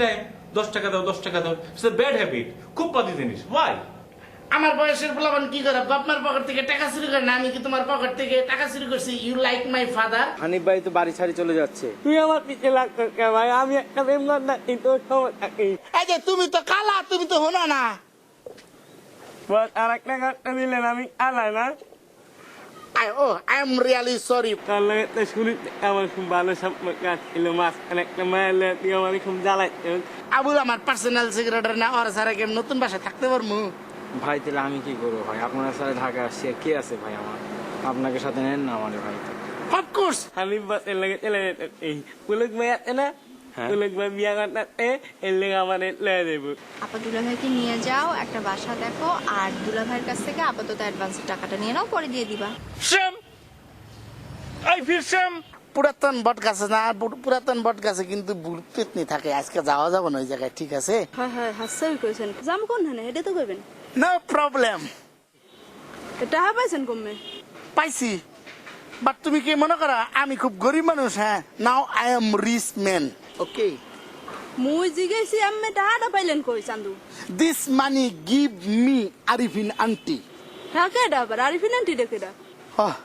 Time 10 টাকা দাও 10 টাকা দাও, ইটস এ ব্যাড হ্যাবিট, খুব বাজে জিনিস। ওয়াই? আমার বয়সের পোলাপান কি করে বাপমার পকেট থেকে টাকা চুরি করে না? আমি কি তোমার পকেট থেকে টাকা চুরি করছি? You like my father? Hanif ভাই তো বাড়ি ছাড়ি চলে যাচ্ছে। তুই আমার পিছে লাগতো কে ভাই? আমি একটা মেম্বার না, কিন্তু সবাই থাকি। এই যে তুমি তো কালা, তুমি তো হলো না। বস আর একটা কাটটা দিলেন, আমি আলাই না। I am really sorry. তার লাগে তো শুরুতে আমার খুব ভালো সম্পর্ক ছিল, মাঝখানে একটা মায়ের লাগে তুই আমার খুব জ্বালাইতো। আবুল আমার পার্সোনাল সেক্রেটারি না, ওর সারা কেম নতুন বাসায় থাকতে পারবো? ভাই তাহলে আমি কি করবো ভাই? আপনার সাথে ঢাকা আসছি, আর কে আছে ভাই আমার? আপনাকে সাথে নেন না আমার ভাই। অফকোর্স। হানিফ বাসের লাগে চলে যেত। এই পুলক ভাই আছে না, হ্যাঁ। পুলক ভাই বিয়া করতে এর লেগে আমার লয়ে দেবো। আপা দুলাভাইকে নিয়ে যাও, একটা বাসা দেখো, আর দুলাভাইয়ের কাছ থেকে আপাতত অ্যাডভান্সের টাকাটা নিয়ে নাও, পরে দিয়ে দিবা। Same I feel same. পুরাতন বট গাছে না, পুরাতন বট গাছে কিন্তু পেতনি থাকে। আজকে যাওয়া যাবে না ওই জায়গায়, ঠিক আছে? হ্যাঁ হ্যাঁ হাসসাই কইছেন জাম কোন হানে এটা তো কইবেন। No problem. টাকা পাইছেন কমে? পাইছি, বাট তুমি কি মনে করো আমি খুব গরিব মানুষ? হ্যাঁ, now I am rich man. Okay, মুই জিগাইছি আম্মে টাকাটা পাইলেন কই Chandu? This money give me Arifin aunty. হ্যাঁ কেডা আবার আরিফিন আন্টি ডেকেডা? Oh,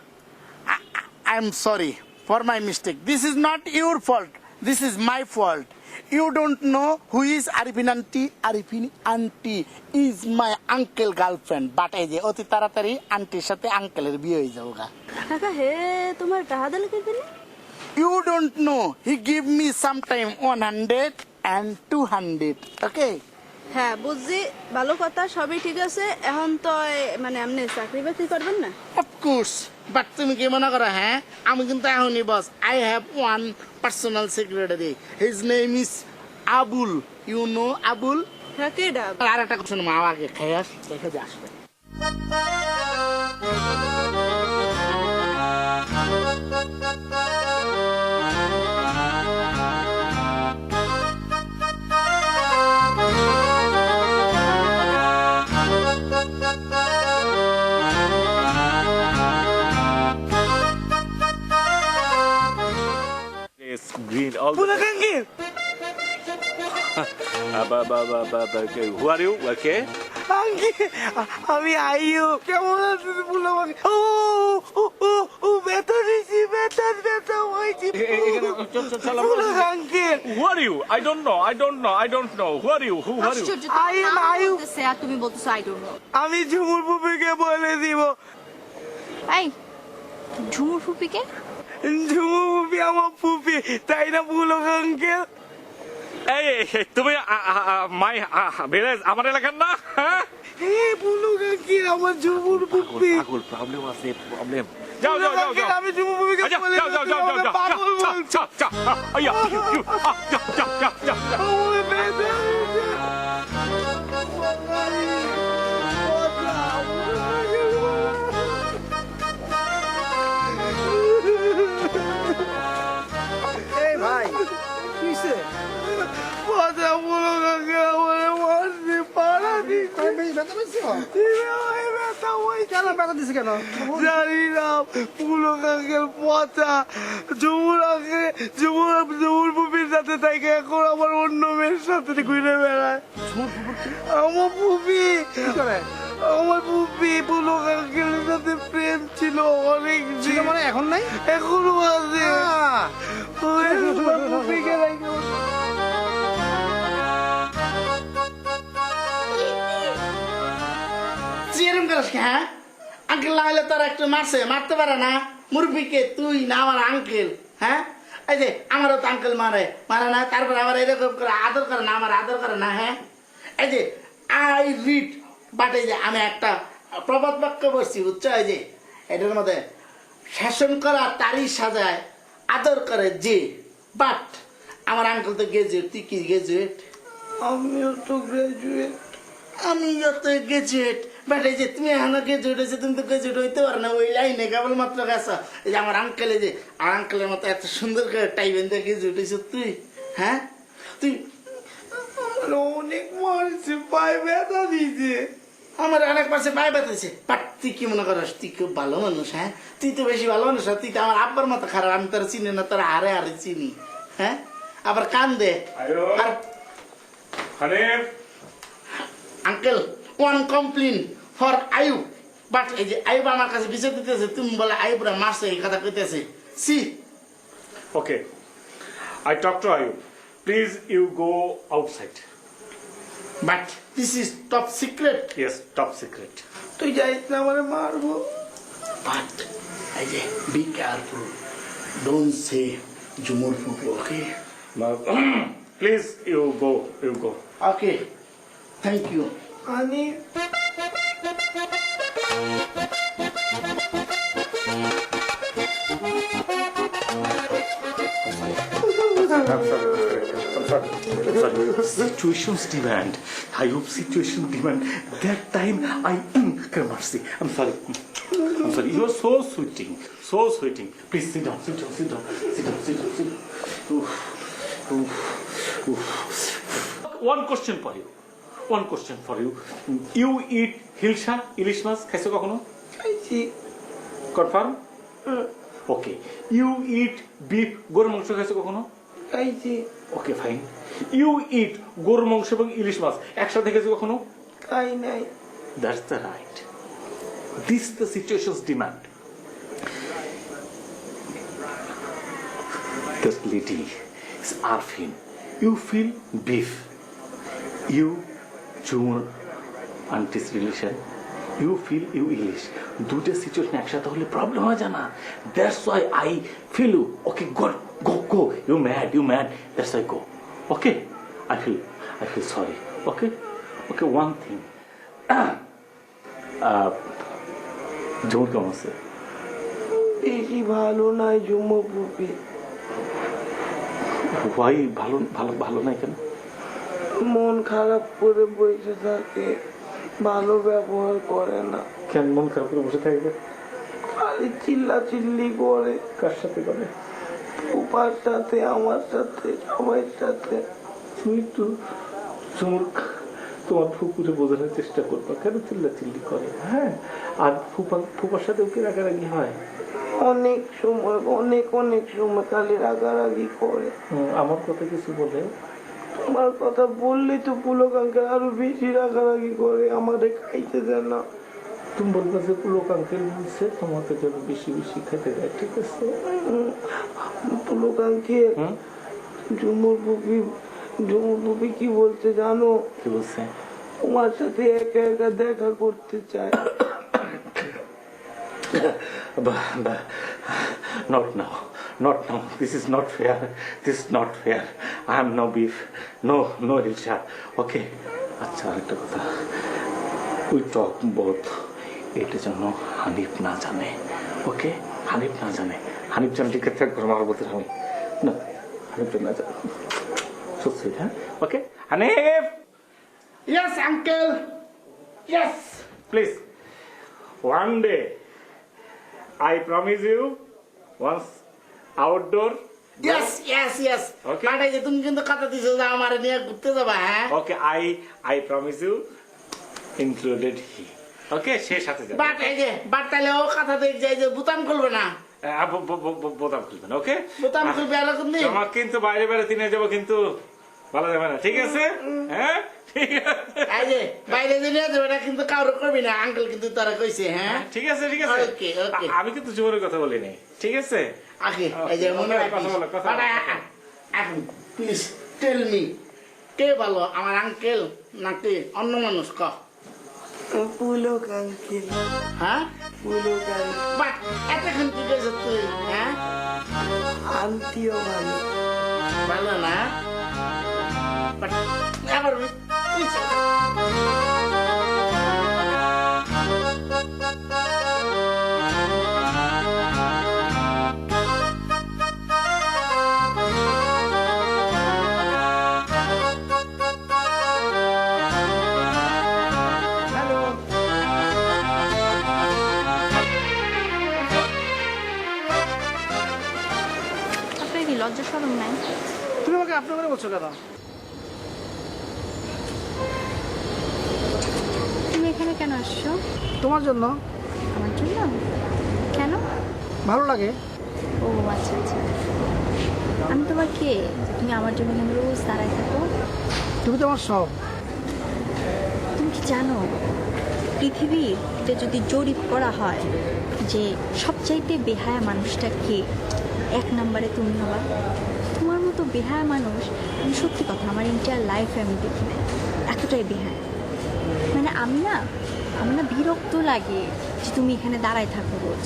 I am sorry for my mistake. This is not your fault. This is my fault. You don't know who is Arifin auntie. Arifin auntie is my uncle girlfriend. But এই যে অতি তাড়াতাড়ি আন্টির সাথে আঙ্কেলের বিয়ে হয়ে যাবো গা। কাকা হে তোমার টাকা দিলে কইবেন? You don't know. He give me sometime 100 and 200. Okay? হ্যাঁ বুঝছি, ভালো কথা, সবই ঠিক আছে। এখন তো মানে আপনি চাকরি বাকরি করবেন না? Of course. But তুমি কি মনে করো? হ্যাঁ, আমি কিন্তু এখনই বস। I have one personal secretary. His name is Abul. You know Abul? হ্যাঁ কেডা? আর একটা কথা মা আগে খেয়ে আস, দেখে যে আসবে। It's green all the Pulak uncle, Who are you? Okay. Uncle আমি আইয়ু। কেমন আছেন পুলক আঙ্কেল? ও ব্যথা দিছি, ব্যথা হয়েছে Pulak uncle. Who are you? I don't know. Who are you? আশ্চর্য, I am আয়ু। বলতেছে আর তুমি বলতেছো আই ডোন্ট নো। আমি ঝুমুর পুপিকে বলে দিব। এই ঝুমুর ফুপিকে? ঝুমুর পুপি আমার পুপি, তাই না পুলক আঙ্কেল? এই তুমি ভিলেজ আমার এলাকার না? হ্যাঁ, পুলক আঙ্কেল আমার ঝুমুর পুপি। প্রবলেম আছে, প্রবলেম। যাও যাও পুলক যাও আঙ্কেল, যাও। আমি ঝুমুর পুপিকে আচ্ছা, বলে যাও যাও যাও যাও যাও পাগল বলছি। যাও যাও আইয়া যাও যাও যাও যাও আমার ব্যথা হয়েছে। এই ভাই কিসে? কথা বলো কাকে, আমারে মারছে, পাড়া দিচ্ছে। ব্যথা হয়েছে। কেন ব্যথা দিছে কেন? জানি না, পুলক আঙ্কেল পচা। ঝুমুর পুপির সাথে থাকে, এখন আমার অন্য মেয়ের সাথে ঘুরে বেড়ায়। আমার পুপি, আমার পুপি পুলক আঙ্কেলের সাথে প্রেম ছিল অনেক দিন। মানে এখন নাই? এখনো আছে। ওই আমার পুপিকে রেখে এরকম করিস কি? হ্যাঁ, আঙ্কেল লাগাইলে তোর একটু মারতে পারে না? মুরব্বীকে তুই না আমার আঙ্কেল? হ্যাঁ, এই যে আমারও তো আঙ্কেল মারে না, তারপর আবার এরকম করে আদর করে না, আমার আদর করে না। হ্যাঁ, এই যে আই রিড, বাট এই যে আমি একটা প্রবাদ বাক্য বলছি, বুঝছো? এই যে এটার মধ্যে শাসন করা তারই সাজায়, আদর করে যে। বাট আমার আঙ্কেল তো গ্রাজুয়েট। তুই কি গ্রাজুয়েট? আমিও তো গ্রাজুয়েট। আমিও তো গ্রাজুয়েট। বাট এই যে তুমি এখনো গ্রাজুয়েট হয়েছে, তুমি তো গ্রাজুয়েট হইতে পারো না, ওই লাইনে কেবলমাত্র গেছো। এই যে আমার আঙ্কেল, এই যে আঙ্কেলের মতো এত সুন্দর করে টাইবেন দিয়ে গ্রাজুয়েট হয়েছ তুই। হ্যাঁ, তুই অনেক মারছে, পায়ে ব্যথা দিয়েছে। আমার অনেক পাশে পায়ে ব্যথাছে। বাট তুই কি মনে করিস তুই খুব ভালো মানুষ? হ্যাঁ, তুই তো বেশি ভালো মানুষ। তুই তো আমার আব্বার মতো খারাপ, আমি তোর চিনি না, তোর হারে চিনি। হ্যাঁ, আবার কান দে। আর Hanif uncle one complain for Ayub but এই যে আয়ুব আমার কাছে বিচার দিতেছে তুমি বলে আয়ুবরা মারছে এই কথা কইতেছে সি Okay. I talked to Ayub. Please, you go outside. But this is top secret Yes, top secret. তুই যাইস না আমারে মারবো। বাট এই যে be careful don't say Jhumur ফুপি okay Now, please, you go. You go. Okay thank you আমি I'm sorry. Situations demand. Ayub, situation demand. That time I mercy. I'm sorry. I'm sorry. You are so sweeting. So sweeting. Please sit down. Sit down. Sit down. Sit down. Sit down. Sit down. Oof. Oof. Oof. One question for you. One question for you. You eat hilsha, ilish মাছ খাইছো কখনো? খাইছি। Confirm? Okay. You eat beef, গরুর মাংস খাইছো কখনো? খাইছি। Okay fine you ইট গরুর মাংস এবং ইলিশ মাছ একসাথে খেয়েছো কখনো খাই নাই। That's the right this the situations demand this lady is Arfin you feel beef you Jhumur aunty's relation you feel you ilish দুটো সিচুয়েশন একসাথে হলে প্রবলেম হয় জানা that's why I feel you okay god go you mad that's why go okay I feel sorry okay one thing Jhumur কেমন আছে বেশি ভালো নাই জুম্মু ফুপি। why ভালো নাই কেন মন খারাপ করে বসে থাকে, ভালো ব্যবহার করে না, কেন মন খারাপ করে বসে থাকবে খালি চিল্লা চিল্লি করে। কার সাথে করে উপার সাথে, আমার সাথে, সবার সাথে। তুমি একটু তোমার ফুপুরে বোঝানোর চেষ্টা করবা কেন চিল্লি করে হ্যাঁ আর ফুপার সাথে ওকে রাগারাগি হয় অনেক সময় অনেক সময় খালি রাগারাগি করে। আমার কথা কিছু বলে তোমার কথা বললে তো পুলকাঙ্কে আরো বেশি রাগারাগি করে, আমাদের খাইতে দেয় না। তুমি বলবে যে পুলক আঙ্কেল বলছে তোমাকে যেন বেশি বেশি খেতে দেয় ঠিক আছে পুলকাঙ্কে ঝুমুর পুপি কি বলতে জানো? কি বলছে তোমার সাথে একা একা দেখা করতে চায়। not now this is not fair I am no beef no hilsha okay আচ্ছা আরেকটা কথা we talk both এটা যেন হানিফ না জানে ওকে হানিফ জানে ঠিক আছে একবার আমার বলতে আমি না হানিফ না জানে সত্যি হ্যাঁ okay Hanif yes uncle yes please one day I promise you once outdoor yes Okay. But এই যে তুমি কিন্তু কথা দিছো যে আমার নিয়ে ঘুরতে যাবা হ্যাঁ okay I promise you included he okay সে সাথে যাবে বাট এই যে বাট তাহলে ও কথা দেখ যায় যে বুতাম খুলবে না বোতাম খুলবেন ওকে বুতাম খুলবে এরকম দিন তোমার কিন্তু বাইরে দিনে যাবো কিন্তু ভালো যাবে না ঠিক আছে হ্যাঁ ঠিক আছে এই যে বাইরে যে নিয়ে যাবে না কিন্তু কারো করবি না আঙ্কেল কিন্তু তারা কইছে হ্যাঁ ঠিক আছে Okay, okay. আমি কিন্তু জোরের কথা বলিনি ঠিক আছে আগে এই যে মনে Okay, কথা বলো, কথা বলো। এখন প্লিজ টেল মি কে ভালো আমার আঙ্কেল নাকি অন্য মানুষ ক পুলকাঙ্কে হ্যাঁ পুলকাঙ্কে বাট এতক্ষণ কি কইছ তুই হ্যাঁ আন্টিও ভালো। ভালো না বাট আবার আপনার কি লজ্জা শরম নাই? তুমি আমাকে আপনার করে বলছো কেন? তুমি এখানে কেন আসছো? তোমার জন্য। আমার জন্য? কেন? ভালো লাগে। ও আচ্ছা আচ্ছা, আমি তোমার আবার কে যে তুমি আমার জন্য এখানে রোজ দাঁড়ায় থাকো? তুমি তো আমার সব। তুমি কি জানো পৃথিবীতে যদি জরিপ করা হয় যে সবচাইতে বেহায়া মানুষটা কে, 1 নম্বরে তুমি হবা। তোমার মতো বেহায়া মানুষ আমি সত্যি কথা আমার এন্টায়ার লাইফে আমি দেখি না, এতটাই বেহায়া। মানে আমি না বিরক্ত লাগে যে তুমি এখানে দাঁড়ায় থাকো রোজ,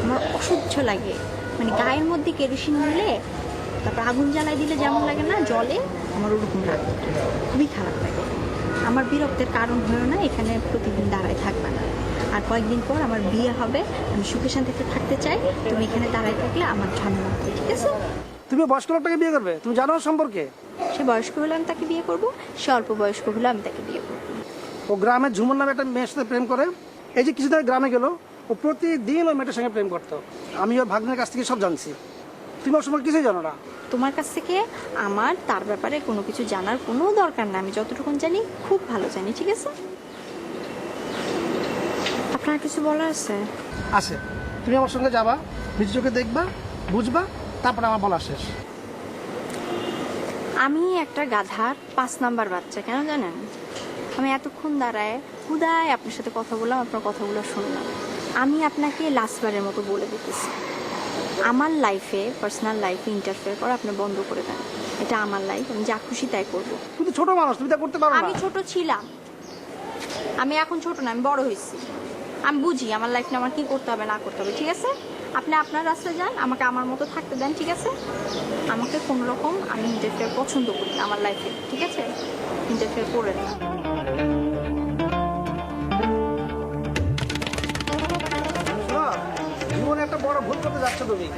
আমার অসহ্য লাগে। মানে গায়ের মধ্যে কেরোসিন দিলে তারপর আগুন জ্বালাই দিলে যেমন লাগে না জলে, আমার ওরকম লাগে, খুবই খারাপ লাগে। আমার বিরক্তের কারণ হয়েও না এখানে প্রতিদিন দাঁড়ায় থাকবে না। আর কয়েকদিন পর আমার বিয়ে হবে, আমি সুখে শান্তিতে থাকতে চাই, তুমি এখানে দাঁড়ায় থাকলে আমার ঝামেলা হবে, ঠিক আছে? তুমি বয়স্ক লোকটাকে বিয়ে করবে, তুমি জানো ওর সম্পর্কে? সে বয়স্ক হলে আমি তাকে বিয়ে করবো, সে অল্প বয়স্ক হলে আমি তাকে বিয়ে করবো। ও গ্রামের ঝুমুর নামে একটা মেয়ের সাথে প্রেম করে। এই যে কিছুদিন আগে গ্রামে গেল, ও প্রতিদিন ওই মেয়েটার সঙ্গে প্রেম করতো। আমি ওর ভাগ্নের কাছ থেকে সব জানছি। তুমি ওর সম্পর্কে কিছুই জানো না। তোমার কাছ থেকে আমার তার ব্যাপারে কোনো কিছু জানার কোনো দরকার না, আমি যতটুকু জানি খুব ভালো জানি, ঠিক আছে? আপনার কিছু বলার আছে? আছে, তুমি আমার সঙ্গে যাবা, নিজের চোখে দেখবা, বুঝবা, তারপর আমার বলা শেষ। আমি একটা গাধার 5 নাম্বার বাচ্চা, কেন জানেন? আমি এতক্ষণ দাঁড়ায় হুদায় আপনার সাথে কথা বললাম, আপনার কথাগুলো শুনলাম। আমি আপনাকে লাস্টবারের মতো বলে দিতেছি, আমার লাইফে, পার্সোনাল লাইফে ইন্টারফেয়ার করা আপনি বন্ধ করে দেন। এটা আমার লাইফ, আমি যা খুশি তাই করবো। তুমি তো ছোট মানুষ, তুমি তা করতে পারো না। আমি ছোট ছিলাম, আমি এখন ছোট না, আমি বড় হয়েছি। আমি বুঝি আমার লাইফটা আমার কি করতে হবে না করতে হবে, ঠিক আছে? আপনি আপনার রাস্তায় যান, আমাকে আমার মতো থাকতে দেন, ঠিক আছে? আমাকে কোনো রকম আমি ইন্টারফেয়ার পছন্দ করি না আমার লাইফে, ঠিক আছে? ইন্টারফেয়ার করেন না। শোনো, জীবনে একটা বড় ভুল করতে যাচ্ছ তুমি।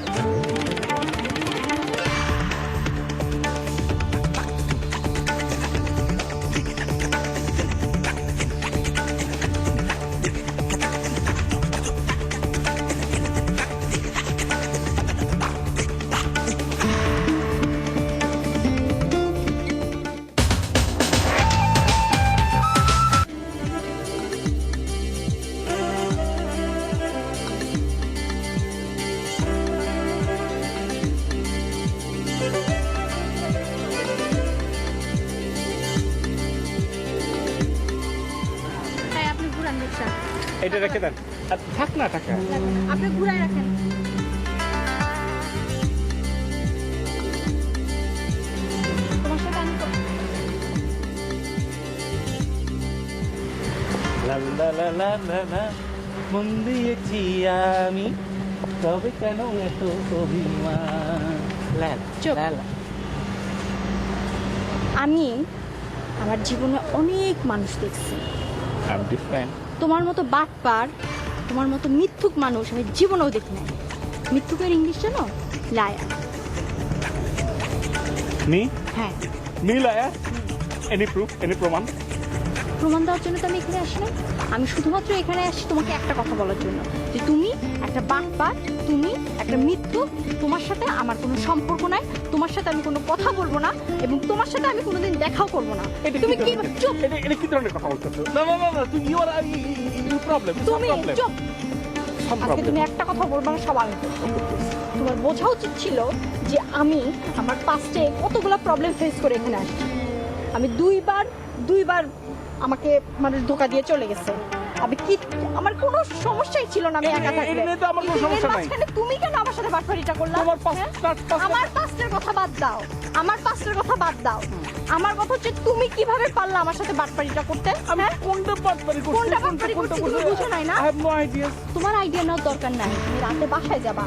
হ্যাঁ, আপনি ঘুরান রিক্সা, এটা রেখে দেন, আর থাক না টাকা। আপনি ঘুরাই রাখেন। তোমার সাথে আমি লা লা লা লা লা লা, মন দিয়েছি আমি, তবে কেন এত অভিমান? চুপ। আমি আমার জীবনে অনেক মানুষ দেখছি, I'm different. তোমার মতো বাটপার, তোমার মতো মিথ্যুক মানুষ আমি জীবনেও দেখি নাই। মিথ্যুকের ইংলিশ জানো? লায়ার। Me? হ্যাঁ, Me liar? Any proof? Any প্রমাণ? প্রমাণ দেওয়ার জন্য তো আমি এখানে আসি না। আমি শুধুমাত্র এখানে আসি তোমাকে একটা কথা বলার জন্য, যে তুমি একটা বাটপার, তুমি একটা মিথ্যুক, তোমার সাথে আমার কোনো সম্পর্ক নাই, তোমার সাথে আমি কোনো কথা বলবো না, এবং তোমার সাথে আমি কোনোদিন দেখাও করবো না। তুমি কি চুপ, এটা কি ধরনের কথা বলতেছো? না না না না, তুমি প্রবলেম, তুমি চুপ। আজকে তুমি একটা কথা বলবো না, সব আমি করবো। তোমার বোঝা উচিত ছিল যে আমি আমার পাস্টে কতগুলো প্রবলেম ফেস করে এখানে আসছি। আমি দুইবার আমাকে মানুষ ধোকা দিয়ে চলে গেছে। আমি কি, আমার কোনো সমস্যাই ছিল না, আমি একা থাকলে। এই নিয়ে তো আমার কোনো কিন্তু এর সমস্যা নাই। মাঝখানে তুমি কেন আমার সাথে বাটপাড়িটা করলা? তোমার হ্যাঁ? পাস্ট আমার পাস্টের কথা বাদ দাও, আমার পাস্টের কথা বাদ দাও। আমার কথা হচ্ছে তুমি কিভাবে পারলা আমার সাথে বাটপাড়িটা করতে? আমি হ্যাঁ? কোনটা বাটপারি করছি? কোনটা বাটপারি করছি তুমি বুঝো নাই না? I have no idea. তোমার আইডিয়া নেওয়ার দরকার নাই। তুমি রাতে বাসায় যাবা,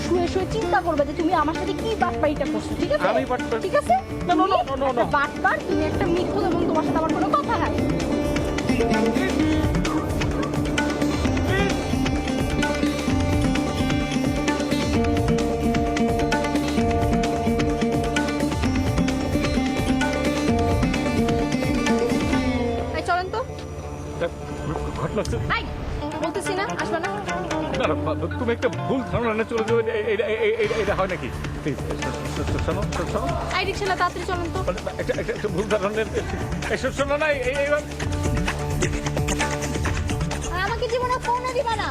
শুয়ে শুয়ে চিন্তা করবে যে তুমি আমার সাথে কি বাটপাড়িটা করছো, ঠিক আছে? আমি বাটপার- ঠিক আছে? না, না, তুমি না, না, না, একটা না। বাটপার, তুমি একটা মিথ্যুক, এবং তোমার সাথে আমার কোনো কথা নাই। এই চলেন তো। ঘটনা হচ্ছে- আই বলতেছি না, আসবে না। না, না, তুমি একটা ভুল ধারণা নিয়ে চলে যাও, এটা হয় নাকি? প্লিজ শোনো শোনো, আই রিক্সালা তাড়াতাড়ি চলেন তো। একটা ভুল ধারণা এসব শোনো না, আর আমাকে জীবনে ফোনে দিবা না।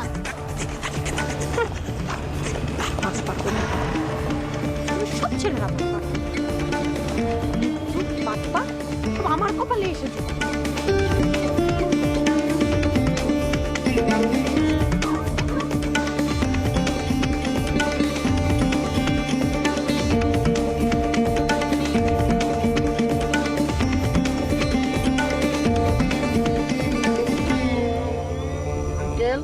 তুমি সব ছেলেরা বাটপার। বাপ্পা সব আমার কপালে এসেছে। Uncle,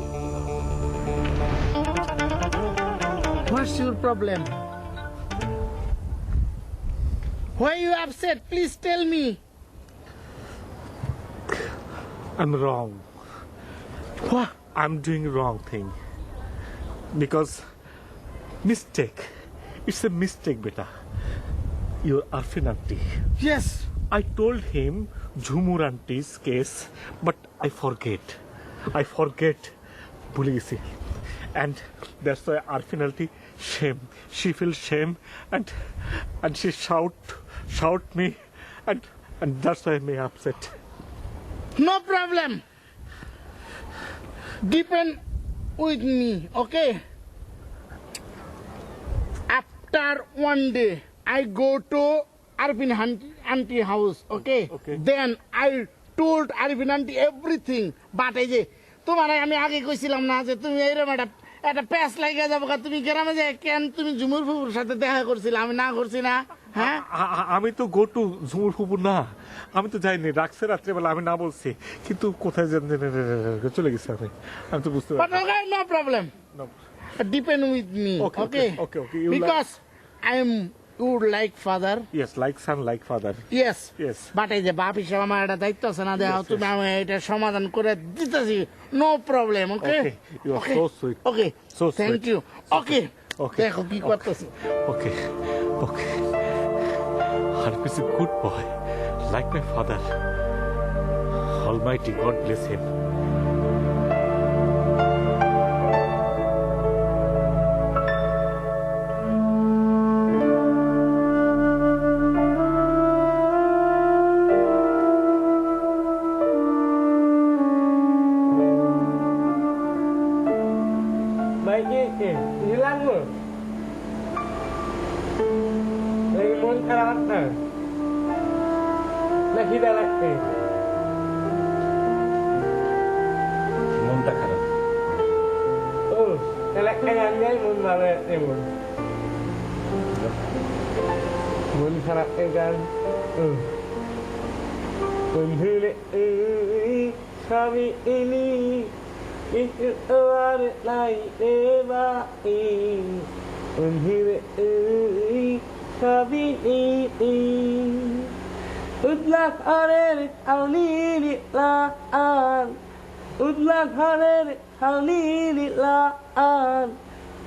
what's your problem? Why you upset? Please tell me. I'm wrong. What? I'm doing wrong thing. Because mistake. It's a mistake, beta. Your Arfin auntie. Yes. I told him Jhumur auntie's case, but I forget. ভুলে গেছি. And that's why Arfin auntie shame. She feels shame and she shout me and that's why I'm upset. No problem. Depend with me, okay? After one day, I go to Arvin auntie house, okay? Okay. Then I told Arvin auntie everything. But এই যে তোমার আমি আগে কইছিলাম না যে তুমি এইরকম একটা প্যাস লাগিয়ে যাবো তুমি গ্রামে যে কেন তুমি ঝুমুর ফুপুর সাথে দেখা করছিলে আমি না করছি না হ্যাঁ আমি তো গো টু ঝুমুর ফুপুর না, আমি তো যাইনি, রাখছে রাত্রেবেলা, আমি না বলছি, কিন্তু কোথায় চলে গেছি আমি তো বুঝতে But পারছি। okay, no problem. No. Depend with me, Okay, okay? okay, okay. You Because I am your like father. Yes, like son, like father. Yes. Yes. But এই যে বাপ হিসেবে আমার একটা দায়িত্ব আছে না দেওয়া Yes, তুমি আমি এটা সমাধান করে দিতেছি no problem okay Okay, you are so sweet. Okay So thank sweet. You okay Okay. দেখো কি করতেছি Okay, okay. Harp is a good boy, like my father. Almighty God bless him. Baik, hilang lu. Lagi mau karat nah. Lagi dah lagi. মনটা খারাপ। Oh, elak kayak gay mun balik ni mun. Mun karat kan. Mun hilang kami ini. Itu ada lain debai. Unhire kami ini. Udlah hari ini laan. Udlah hari ini laan.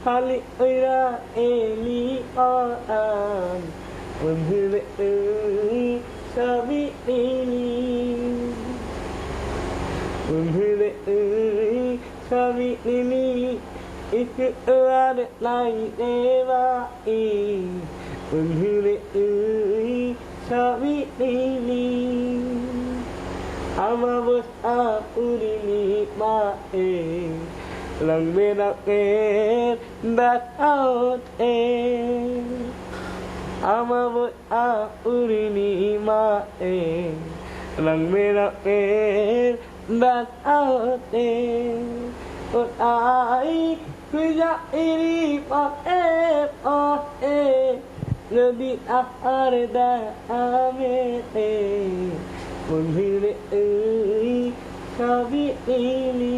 Hali ira eli aan. Unhire kami ini. Unhire kami ini itu ada lain debai. Unhire kami ini ama bos aku ini mae lang benaken dat out ama bos aku ini mae lang benaken dat out Ot ai kuya iri pa Nadi arda amete Unhire kabi ini